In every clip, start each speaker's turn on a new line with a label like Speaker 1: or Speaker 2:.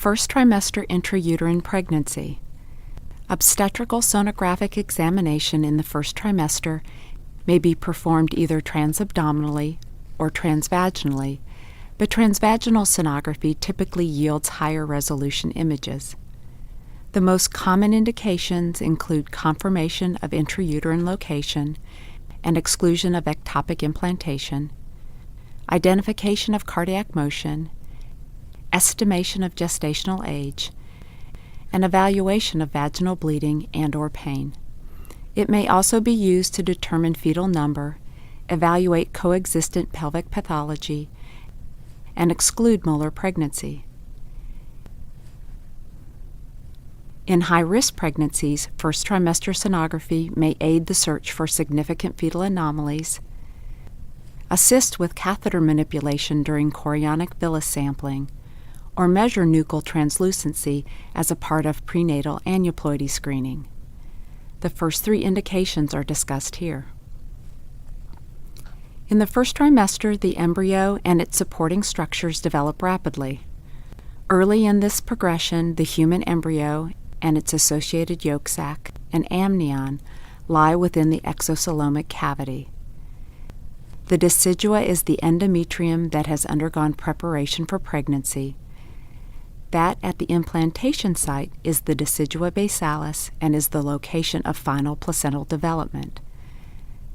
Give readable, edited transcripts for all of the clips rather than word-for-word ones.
Speaker 1: First trimester intrauterine pregnancy. Obstetrical sonographic examination in the first trimester may be performed either transabdominally or transvaginally, but transvaginal sonography typically yields higher resolution images. The most common indications include confirmation of intrauterine location and exclusion of ectopic implantation, identification of cardiac motion, estimation of gestational age, and evaluation of vaginal bleeding and/or pain. It may also be used to determine fetal number, evaluate coexistent pelvic pathology, and exclude molar pregnancy. In high-risk pregnancies, first trimester sonography may aid the search for significant fetal anomalies, assist with catheter manipulation during chorionic villus sampling, or measure nuchal translucency as a part of prenatal aneuploidy screening. The first three indications are discussed here. In the first trimester, the embryo and its supporting structures develop rapidly. Early in this progression, the human embryo and its associated yolk sac and amnion lie within the exocelomic cavity. The decidua is the endometrium that has undergone preparation for pregnancy. That at the implantation site is the decidua basalis and is the location of final placental development.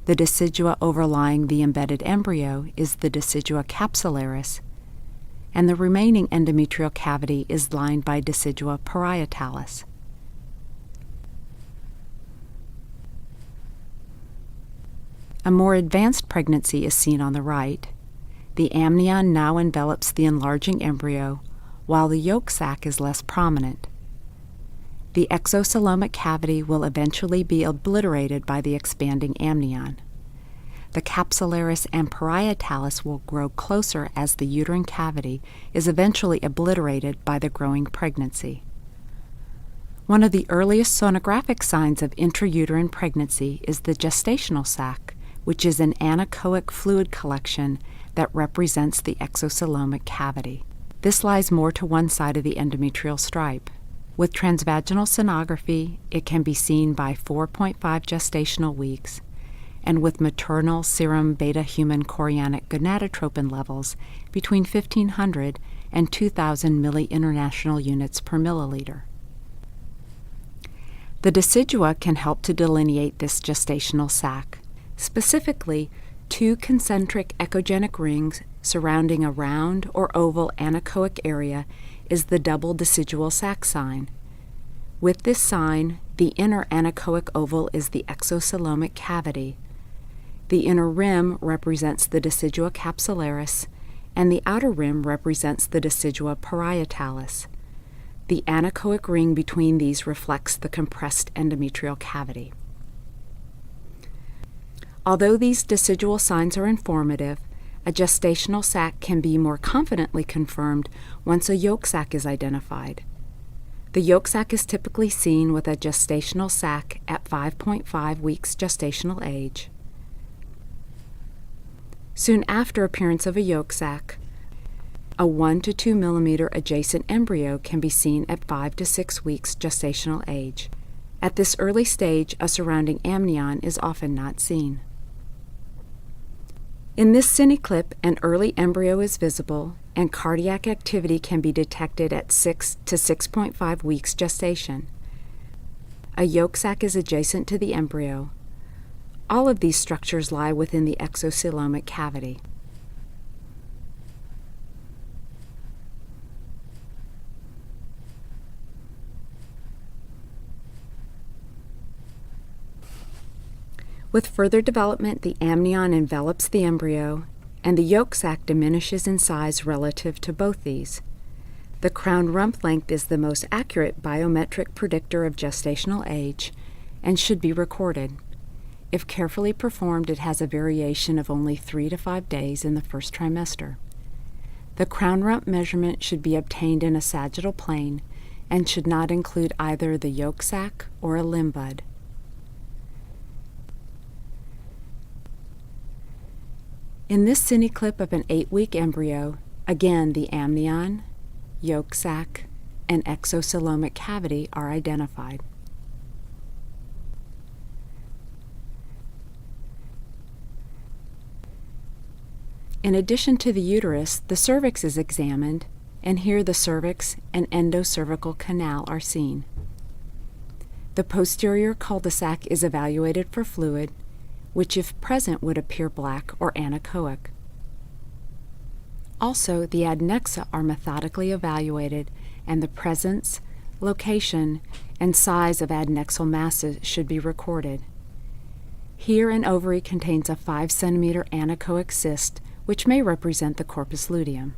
Speaker 1: The decidua overlying the embedded embryo is the decidua capsularis, and the remaining endometrial cavity is lined by decidua parietalis. A more advanced pregnancy is seen on the right. The amnion now envelops the enlarging embryo, while the yolk sac is less prominent. The exocelomic cavity will eventually be obliterated by the expanding amnion. The capsularis and parietalis will grow closer as the uterine cavity is eventually obliterated by the growing pregnancy. One of the earliest sonographic signs of intrauterine pregnancy is the gestational sac, which is an anechoic fluid collection that represents the exocelomic cavity. This lies more to one side of the endometrial stripe. With transvaginal sonography, it can be seen by 4.5 gestational weeks, and with maternal serum beta-human chorionic gonadotropin levels between 1,500 and 2,000 milli-international units per milliliter. The decidua can help to delineate this gestational sac. Specifically, two concentric echogenic rings surrounding a round or oval anechoic area is the double decidual sac sign. With this sign, the inner anechoic oval is the exocelomic cavity. The inner rim represents the decidua capsularis, and the outer rim represents the decidua parietalis. The anechoic ring between these reflects the compressed endometrial cavity. Although these decidual signs are informative, a gestational sac can be more confidently confirmed once a yolk sac is identified. The yolk sac is typically seen with a gestational sac at 5.5 weeks gestational age. Soon after appearance of a yolk sac, a 1 to 2 millimeter adjacent embryo can be seen at 5 to 6 weeks gestational age. At this early stage, a surrounding amnion is often not seen. In this cine clip, an early embryo is visible, and cardiac activity can be detected at 6 to 6.5 weeks gestation. A yolk sac is adjacent to the embryo. All of these structures lie within the exocelomic cavity. With further development, the amnion envelops the embryo, and the yolk sac diminishes in size relative to both these. The crown rump length is the most accurate biometric predictor of gestational age and should be recorded. If carefully performed, it has a variation of only 3 to 5 days in the first trimester. The crown rump measurement should be obtained in a sagittal plane and should not include either the yolk sac or a limb bud. In this cine clip of an 8-week embryo, again the amnion, yolk sac, and exocelomic cavity are identified. In addition to the uterus, the cervix is examined, and here the cervix and endocervical canal are seen. The posterior cul-de-sac is evaluated for fluid, which if present would appear black or anechoic. Also, the adnexa are methodically evaluated, and the presence, location, and size of adnexal masses should be recorded. Here an ovary contains a 5 cm anechoic cyst, which may represent the corpus luteum.